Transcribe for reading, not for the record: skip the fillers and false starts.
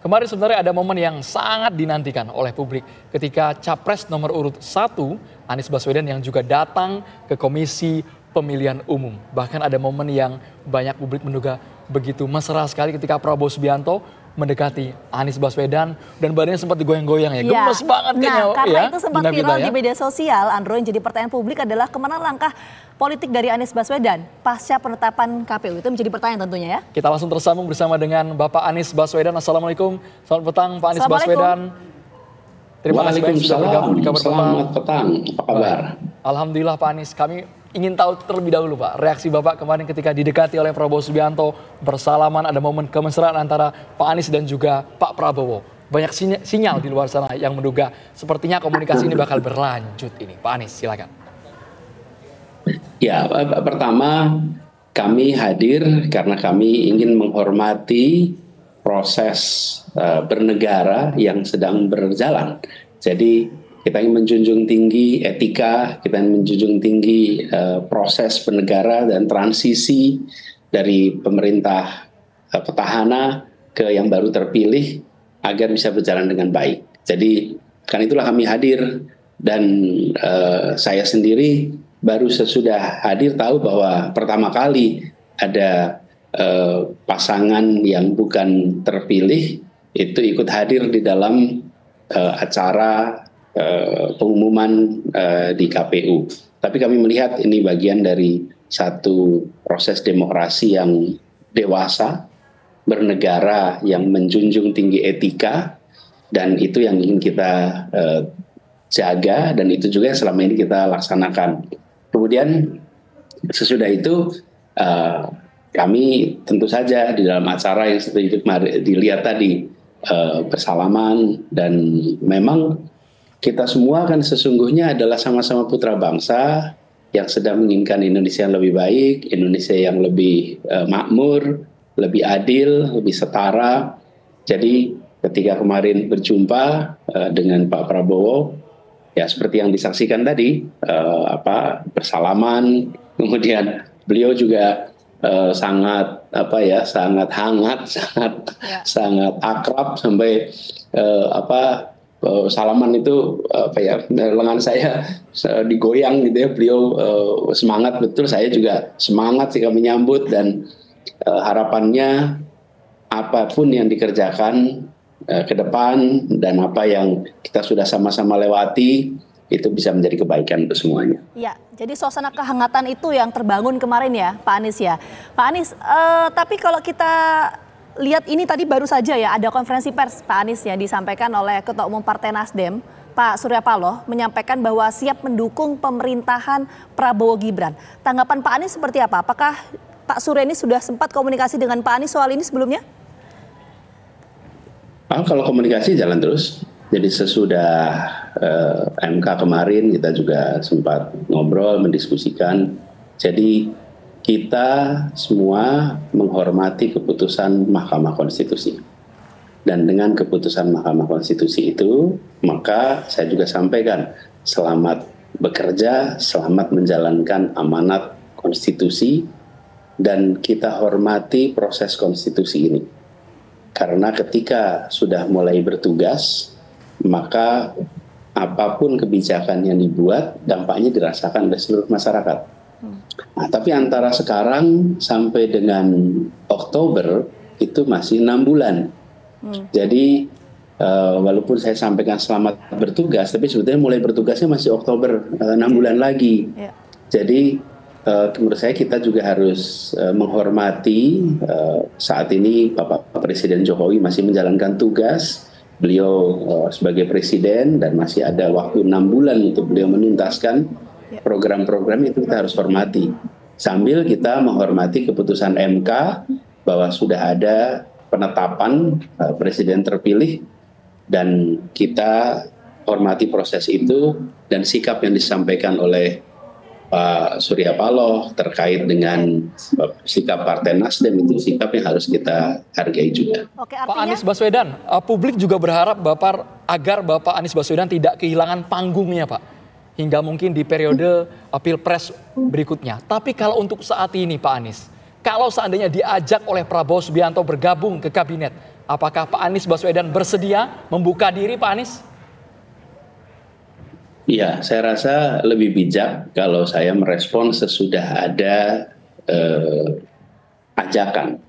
Kemarin sebenarnya ada momen yang sangat dinantikan oleh publik ketika Capres nomor urut 1 Anies Baswedan yang juga datang ke Komisi Pemilihan Umum. Bahkan ada momen yang banyak publik menduga begitu mesra sekali ketika Prabowo Subianto mendekati Anies Baswedan dan badannya sempat digoyang-goyang ya. Gemes banget kayaknya. Nah, karena ya, itu sempat viral di media sosial, Andro, yang jadi pertanyaan publik adalah kemana langkah politik dari Anies Baswedan pasca penetapan KPU. Itu menjadi pertanyaan tentunya ya. Kita langsung tersambung bersama dengan Bapak Anies Baswedan. Assalamualaikum, selamat petang Pak Anies Baswedan. Terima kasih banyak sudah bergabung di Kabar Petang. Selamat petang, apa kabar? Alhamdulillah Pak Anies, kami ingin tahu terlebih dahulu Pak, reaksi Bapak kemarin ketika didekati oleh Prabowo Subianto, bersalaman, ada momen kemesraan antara Pak Anies dan juga Pak Prabowo. Banyak sinyal di luar sana yang menduga sepertinya komunikasi ini bakal berlanjut ini. Pak Anies, silakan. Ya, pertama kami hadir karena kami ingin menghormati proses bernegara yang sedang berjalan. Jadi kita ingin menjunjung tinggi etika, kita ingin menjunjung tinggi proses bernegara dan transisi dari pemerintah petahana ke yang baru terpilih agar bisa berjalan dengan baik. Jadi karena itulah kami hadir dan saya sendiri baru sesudah hadir tahu bahwa pertama kali ada pasangan yang bukan terpilih itu ikut hadir di dalam acara pengumuman di KPU. Tapi kami melihat ini bagian dari satu proses demokrasi yang dewasa, bernegara yang menjunjung tinggi etika, dan itu yang ingin kita jaga, dan itu juga yang selama ini kita laksanakan. Kemudian sesudah itu kami tentu saja di dalam acara yang seperti dilihat tadi bersalaman, dan memang kita semua kan sesungguhnya adalah sama-sama putra bangsa yang sedang menginginkan Indonesia yang lebih baik, Indonesia yang lebih makmur, lebih adil, lebih setara. Jadi ketika kemarin berjumpa dengan Pak Prabowo, ya seperti yang disaksikan tadi, bersalaman, kemudian beliau juga sangat sangat hangat, sangat akrab sampai salaman itu lengan saya digoyang gitu ya. Beliau semangat betul, saya juga semangat sih kami menyambut, dan harapannya apapun yang dikerjakan ke depan dan apa yang kita sudah sama-sama lewati itu bisa menjadi kebaikan untuk semuanya. Ya, jadi suasana kehangatan itu yang terbangun kemarin ya, Pak Anies ya. Pak Anies, tapi kalau kita lihat ini tadi baru saja ya ada konferensi pers Pak Anies ya disampaikan oleh Ketua Umum Partai Nasdem, Pak Surya Paloh, menyampaikan bahwa siap mendukung pemerintahan Prabowo Gibran. Tanggapan Pak Anies seperti apa? Apakah Pak Surya ini sudah sempat komunikasi dengan Pak Anies soal ini sebelumnya? Kalau komunikasi jalan terus. Jadi sesudah MK kemarin kita juga sempat ngobrol, mendiskusikan. Jadi kita semua menghormati keputusan Mahkamah Konstitusi. Dan dengan keputusan Mahkamah Konstitusi itu, maka saya juga sampaikan, selamat bekerja, selamat menjalankan amanat konstitusi, dan kita hormati proses konstitusi ini. Karena ketika sudah mulai bertugas, maka apapun kebijakan yang dibuat, dampaknya dirasakan oleh seluruh masyarakat. Nah, tapi antara sekarang sampai dengan Oktober itu masih 6 bulan. Jadi walaupun saya sampaikan selamat bertugas, tapi sebetulnya mulai bertugasnya masih Oktober, 6 bulan lagi. Jadi menurut saya kita juga harus menghormati saat ini Bapak Presiden Jokowi masih menjalankan tugas. Beliau sebagai presiden dan masih ada waktu 6 bulan untuk beliau menuntaskan program-program, itu kita harus hormati. Sambil kita menghormati keputusan MK bahwa sudah ada penetapan presiden terpilih, dan kita hormati proses itu, dan sikap yang disampaikan oleh Pak Surya Paloh terkait dengan sikap Partai Nasdem itu sikap yang harus kita hargai juga. Oke, artinya... Pak Anies Baswedan, publik juga berharap agar Bapak Anies Baswedan tidak kehilangan panggungnya Pak, hingga mungkin di periode Pilpres berikutnya. Tapi kalau untuk saat ini Pak Anies, kalau seandainya diajak oleh Prabowo Subianto bergabung ke kabinet, Apakah Pak Anies Baswedan bersedia membuka diri, Pak Anies? Iya, saya rasa lebih bijak kalau saya merespon sesudah ada ajakan